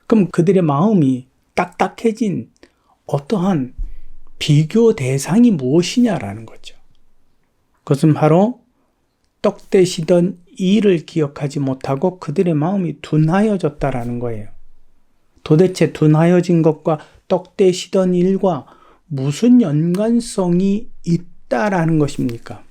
그럼 그들의 마음이 딱딱해진 어떠한 비교 대상이 무엇이냐라는 거죠. 그것은 바로 떡 대시던 일을 기억하지 못하고 그들의 마음이 둔하여졌다라는 거예요. 도대체 둔하여진 것과 떡 대시던 일과 무슨 연관성이 있다라는 것입니까?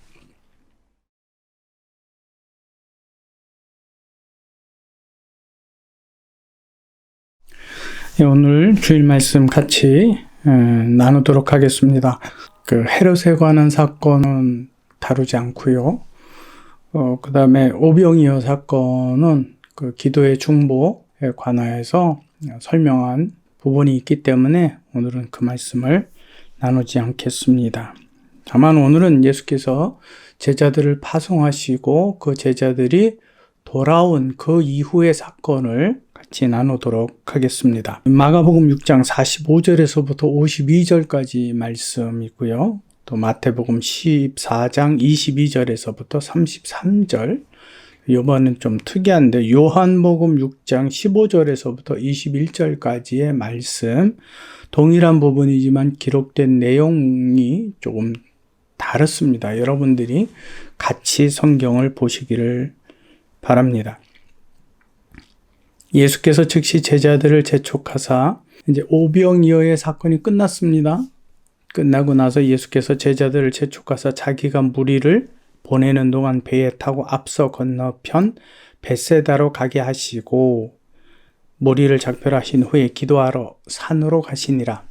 오늘 주일 말씀 같이 나누도록 하겠습니다. 헤롯에 관한 사건은 다루지 않고요. 그 다음에 오병이어 사건은 기도의 중보에 관하여서 설명한 부분이 있기 때문에 오늘은 그 말씀을 나누지 않겠습니다. 다만 오늘은 예수께서 제자들을 파송하시고 그 제자들이 돌아온 그 이후의 사건을 같이 나누도록 하겠습니다. 마가복음 6장 45절에서부터 52절까지 말씀이고요. 또 마태복음 14장 22절에서부터 33절, 이번은 좀 특이한데 요한복음 6장 15절에서부터 21절까지의 말씀, 동일한 부분이지만 기록된 내용이 조금 다릅니다. 여러분들이 같이 성경을 보시기를 바랍니다. 예수께서 즉시 제자들을 재촉하사 이제 오병이어의 사건이 끝났습니다. 끝나고 나서 예수께서 제자들을 재촉하사 자기가 무리를 보내는 동안 배에 타고 앞서 건너편 벳세다로 가게 하시고 무리를 작별하신 후에 기도하러 산으로 가시니라.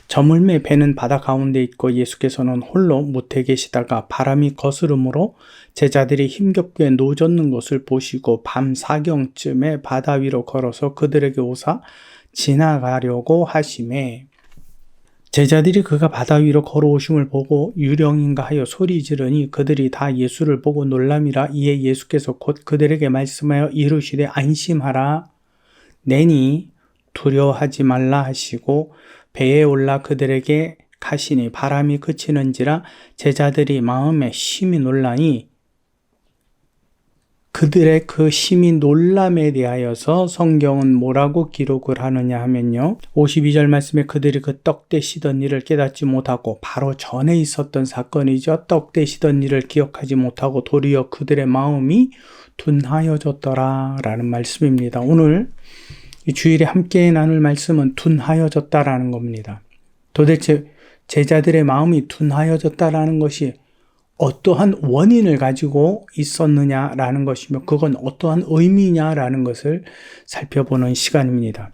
저물매 배는 바다 가운데 있고 예수께서는 홀로 무태 계시다가 바람이 거스름으로 제자들이 힘겹게 노젓는 것을 보시고 밤 사경쯤에 바다 위로 걸어서 그들에게 오사 지나가려고 하시매 제자들이 그가 바다 위로 걸어오심을 보고 유령인가 하여 소리 지르니 그들이 다 예수를 보고 놀람이라. 이에 예수께서 곧 그들에게 말씀하여 이르시되 안심하라. 내니 두려워하지 말라 하시고 배에 올라 그들에게 가시니 바람이 그치는지라. 제자들이 마음에 심히 놀라니 그들의 그 심히 놀람에 대하여서 성경은 뭐라고 기록을 하느냐 하면요, 52절 말씀에 그들이 그 떡 대시던 일을 깨닫지 못하고, 바로 전에 있었던 사건이죠. 떡 대시던 일을 기억하지 못하고 도리어 그들의 마음이 둔하여졌더라 라는 말씀입니다. 오늘 이 주일에 함께 나눌 말씀은 둔하여졌다라는 겁니다. 도대체 제자들의 마음이 둔하여졌다라는 것이 어떠한 원인을 가지고 있었느냐라는 것이며 그건 어떠한 의미냐라는 것을 살펴보는 시간입니다.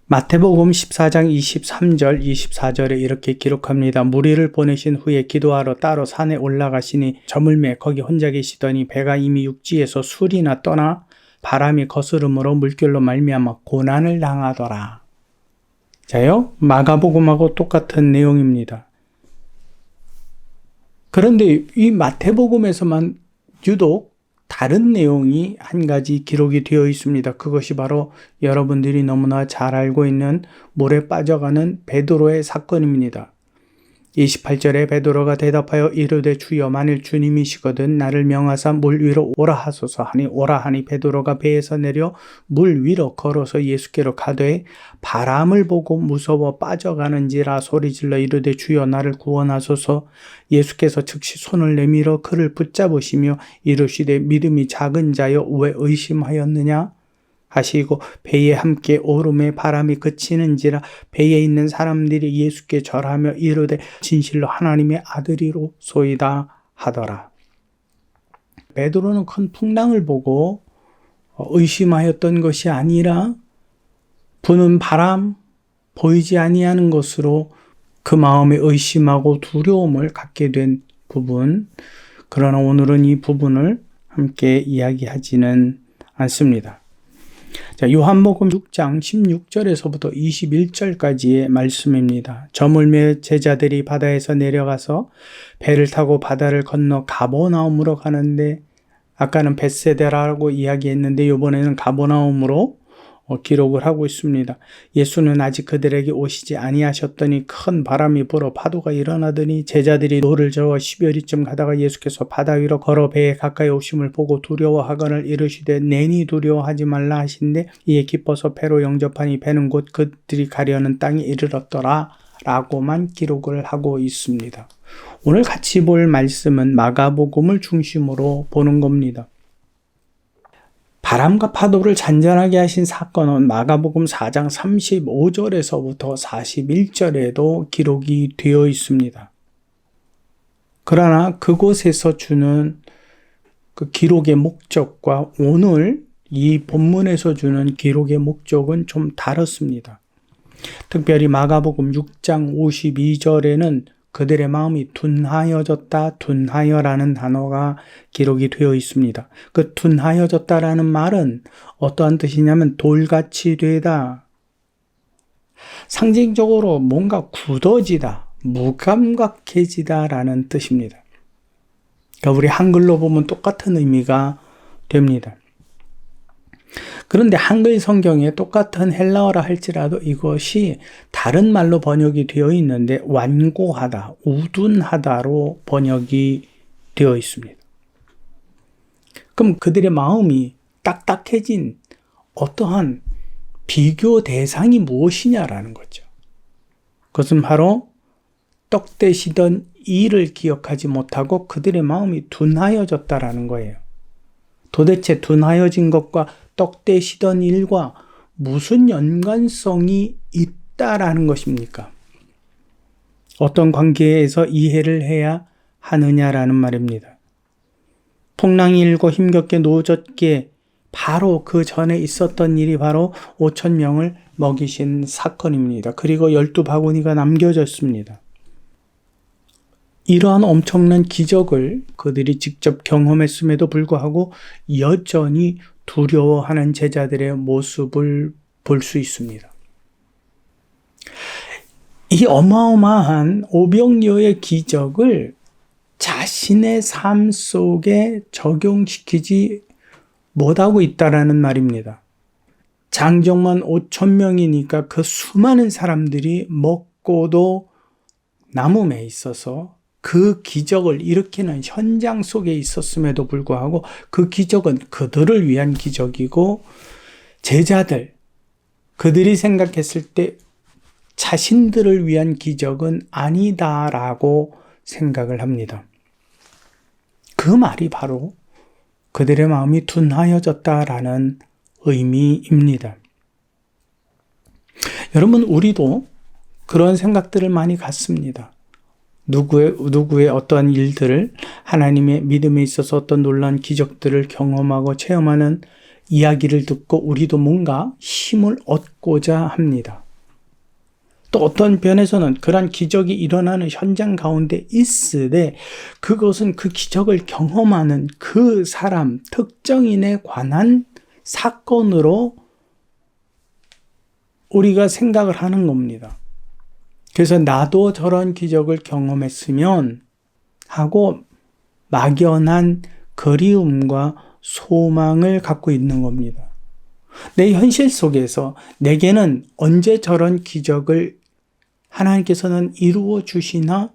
마태복음 14장 23절 24절에 이렇게 기록합니다. 무리를 보내신 후에 기도하러 따로 산에 올라가시니 저물매 거기 혼자 계시더니 배가 이미 육지에서 술이나 떠나 바람이 거스름으로 물결로 말미암아 고난을 당하더라. 자요, 마가복음하고 똑같은 내용입니다. 그런데 이 마태복음에서만 유독 다른 내용이 한 가지 기록이 되어 있습니다. 그것이 바로 여러분들이 너무나 잘 알고 있는 물에 빠져가는 베드로의 사건입니다. 28절에 베드로가 대답하여 이르되 주여 만일 주님이시거든 나를 명하사 물 위로 오라 하소서 하니 오라 하니 베드로가 배에서 내려 물 위로 걸어서 예수께로 가되 바람을 보고 무서워 빠져가는지라 소리질러 이르되 주여 나를 구원하소서. 예수께서 즉시 손을 내밀어 그를 붙잡으시며 이르시되 믿음이 작은 자여 왜 의심하였느냐 하시고 배에 함께 오름에 바람이 그치는지라. 배에 있는 사람들이 예수께 절하며 이르되 진실로 하나님의 아들이로소이다 하더라. 베드로는 큰 풍랑을 보고 의심하였던 것이 아니라 부는 바람, 보이지 아니하는 것으로 그 마음에 의심하고 두려움을 갖게 된 부분, 그러나 오늘은 이 부분을 함께 이야기하지는 않습니다. 자, 요한복음 6장 16절에서부터 21절까지의 말씀입니다. 저물매 제자들이 바다에서 내려가서 배를 타고 바다를 건너 가버나움으로 가는데, 아까는 벳세다라고 이야기했는데 이번에는 가버나움으로 기록을 하고 있습니다. 예수는 아직 그들에게 오시지 아니하셨더니 큰 바람이 불어 파도가 일어나더니 제자들이 노를 저어 12여리쯤 가다가 예수께서 바다 위로 걸어 배에 가까이 오심을 보고 두려워하거늘 이르시되 내니 두려워하지 말라 하신데 이에 기뻐서 배로 영접하니 배는 곧 그들이 가려는 땅에 이르렀더라 라고만 기록을 하고 있습니다. 오늘 같이 볼 말씀은 마가복음을 중심으로 보는 겁니다. 바람과 파도를 잔잔하게 하신 사건은 마가복음 4장 35절에서부터 41절에도 기록이 되어 있습니다. 그러나 그곳에서 주는 그 기록의 목적과 오늘 이 본문에서 주는 기록의 목적은 좀 다릅니다. 특별히 마가복음 6장 52절에는 그들의 마음이 둔하여졌다, 둔하여라는 단어가 기록이 되어 있습니다. 그 둔하여졌다라는 말은 어떠한 뜻이냐면 돌같이 되다. 상징적으로 뭔가 굳어지다, 무감각해지다라는 뜻입니다. 그러니까 우리 한글로 보면 똑같은 의미가 됩니다. 그런데 한글 성경에 똑같은 헬라어라 할지라도 이것이 다른 말로 번역이 되어 있는데 완고하다, 우둔하다로 번역이 되어 있습니다. 그럼 그들의 마음이 딱딱해진 어떠한 비교 대상이 무엇이냐라는 거죠. 그것은 바로 떡 대시던 일을 기억하지 못하고 그들의 마음이 둔하여졌다라는 거예요. 도대체 둔하여진 것과 떡 대시던 일과 무슨 연관성이 있다라는 것입니까? 어떤 관계에서 이해를 해야 하느냐라는 말입니다. 풍랑이 일고 힘겹게 노젓게 바로 그 전에 있었던 일이 바로 5,000명을 먹이신 사건입니다. 그리고 12바구니가 남겨졌습니다. 이러한 엄청난 기적을 그들이 직접 경험했음에도 불구하고 여전히 두려워하는 제자들의 모습을 볼 수 있습니다. 이 어마어마한 오병이어의 기적을 자신의 삶 속에 적용시키지 못하고 있다라는 말입니다. 장정만 5,000명이니까 그 수많은 사람들이 먹고도 남음에 있어서 그 기적을 일으키는 현장 속에 있었음에도 불구하고 그 기적은 그들을 위한 기적이고 제자들, 그들이 생각했을 때 자신들을 위한 기적은 아니다라고 생각을 합니다. 그 말이 바로 그들의 마음이 둔하여졌다라는 의미입니다. 여러분, 우리도 그런 생각들을 많이 갖습니다. 누구의 어떠한 일들을 하나님의 믿음에 있어서 어떤 놀라운 기적들을 경험하고 체험하는 이야기를 듣고 우리도 뭔가 힘을 얻고자 합니다. 또 어떤 면에서는 그러한 기적이 일어나는 현장 가운데 있으되 그것은 그 기적을 경험하는 그 사람, 특정인에 관한 사건으로 우리가 생각을 하는 겁니다. 그래서 나도 저런 기적을 경험했으면 하고 막연한 그리움과 소망을 갖고 있는 겁니다. 내 현실 속에서 내게는 언제 저런 기적을 하나님께서는 이루어 주시나?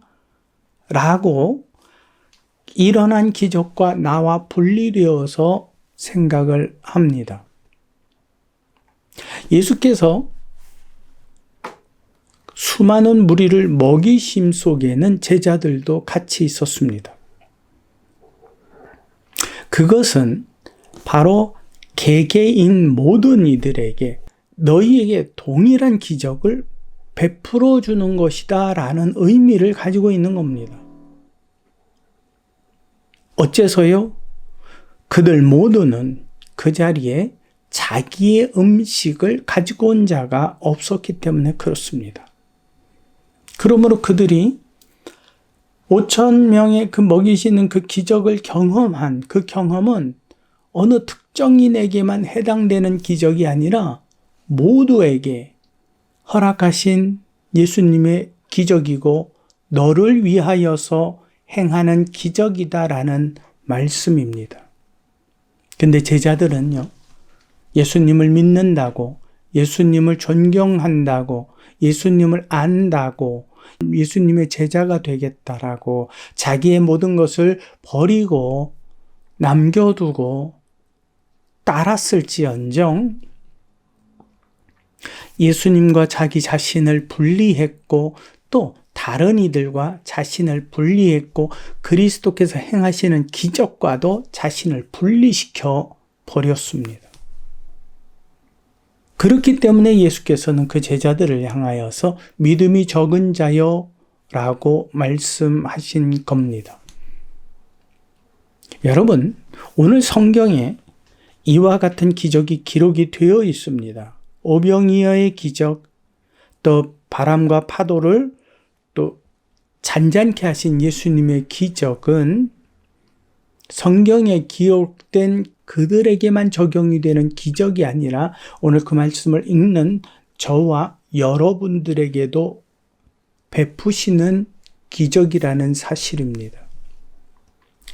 라고 일어난 기적과 나와 분리되어서 생각을 합니다. 예수께서 수많은 무리를 먹이심 속에는 제자들도 같이 있었습니다. 그것은 바로 개개인 모든 이들에게 너희에게 동일한 기적을 베풀어 주는 것이다 라는 의미를 가지고 있는 겁니다. 어째서요? 그들 모두는 그 자리에 자기의 음식을 가지고 온 자가 없었기 때문에 그렇습니다. 그러므로 그들이 5,000명의 그 먹이시는 그 기적을 경험한 그 경험은 어느 특정인에게만 해당되는 기적이 아니라 모두에게 허락하신 예수님의 기적이고 너를 위하여서 행하는 기적이다라는 말씀입니다. 근데 제자들은요, 예수님을 믿는다고 예수님을 존경한다고, 예수님을 안다고, 예수님의 제자가 되겠다라고 자기의 모든 것을 버리고 남겨두고 따랐을지언정 예수님과 자기 자신을 분리했고 또 다른 이들과 자신을 분리했고 그리스도께서 행하시는 기적과도 자신을 분리시켜 버렸습니다. 그렇기 때문에 예수께서는 그 제자들을 향하여서 믿음이 적은 자여 라고 말씀하신 겁니다. 여러분, 오늘 성경에 이와 같은 기적이 기록이 되어 있습니다. 오병이어의 기적, 또 바람과 파도를 또 잔잔케 하신 예수님의 기적은 성경에 기록된 그들에게만 적용이 되는 기적이 아니라 오늘 그 말씀을 읽는 저와 여러분들에게도 베푸시는 기적이라는 사실입니다.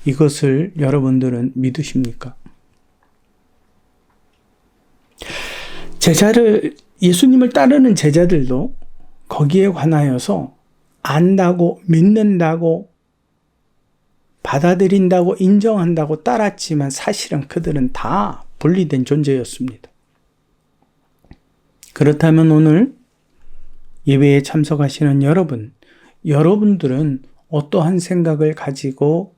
이것을 여러분들은 믿으십니까? 예수님을 따르는 제자들도 거기에 관하여서 안다고, 믿는다고, 받아들인다고, 인정한다고 따랐지만 사실은 그들은 다 분리된 존재였습니다. 그렇다면 오늘 예배에 참석하시는 여러분들은 어떠한 생각을 가지고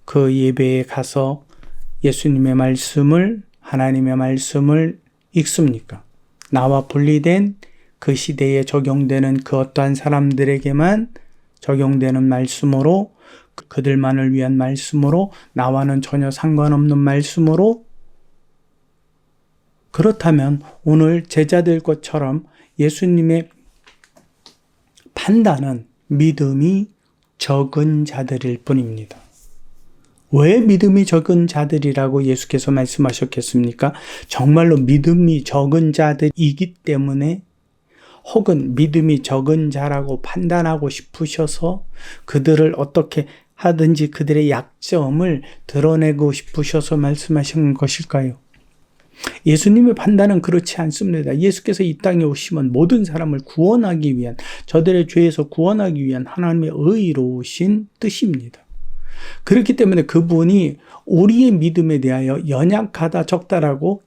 그 예배에 가서 예수님의 말씀을, 하나님의 말씀을 읽습니까? 나와 분리된 그 시대에 적용되는 그 어떠한 사람들에게만 적용되는 말씀으로, 그들만을 위한 말씀으로, 나와는 전혀 상관없는 말씀으로, 그렇다면 오늘 제자들 것처럼 예수님의 판단은 믿음이 적은 자들일 뿐입니다. 왜 믿음이 적은 자들이라고 예수께서 말씀하셨겠습니까? 정말로 믿음이 적은 자들이기 때문에, 혹은 믿음이 적은 자라고 판단하고 싶으셔서 그들을 어떻게 하든지 그들의 약점을 드러내고 싶으셔서 말씀하신 것일까요? 예수님의 판단은 그렇지 않습니다. 예수께서 이 땅에 오시면 모든 사람을 구원하기 위한, 저들의 죄에서 구원하기 위한 하나님의 의로우신 뜻입니다. 그렇기 때문에 그분이 우리의 믿음에 대하여 연약하다, 적다라고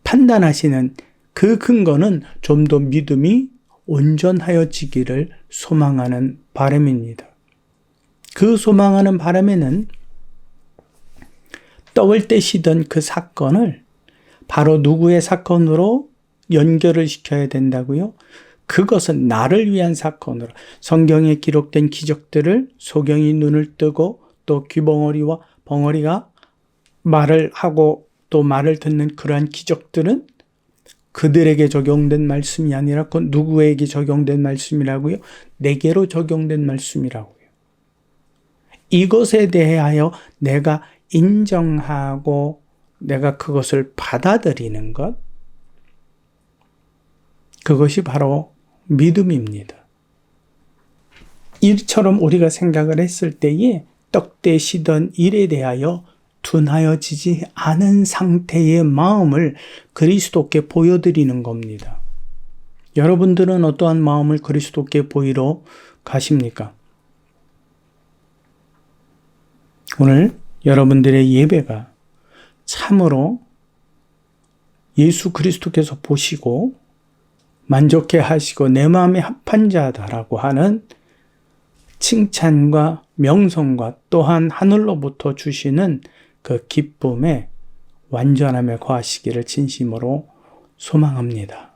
판단하시는 그 근거는 좀 더 믿음이 온전하여지기를 소망하는 바람입니다. 그 소망하는 바람에는 떡을 떼시던 그 사건을 바로 누구의 사건으로 연결을 시켜야 된다고요? 그것은 나를 위한 사건으로, 성경에 기록된 기적들을 소경이 눈을 뜨고 또 귀벙어리와 벙어리가 말을 하고 또 말을 듣는 그러한 기적들은 그들에게 적용된 말씀이 아니라 그 누구에게 적용된 말씀이라고요? 내게로 적용된 말씀이라고요. 이것에 대하여 내가 인정하고 내가 그것을 받아들이는 것, 그것이 바로 믿음입니다. 이처럼 우리가 생각을 했을 때에 떡 떼시던 일에 대하여 둔하여지지 않은 상태의 마음을 그리스도께 보여드리는 겁니다. 여러분들은 어떠한 마음을 그리스도께 보이러 가십니까? 오늘 여러분들의 예배가 참으로 예수 그리스도께서 보시고 만족해 하시고 내 마음에 합한 자다라고 하는 칭찬과 명성과 또한 하늘로부터 주시는 그 기쁨에 완전함에 거하시기를 진심으로 소망합니다.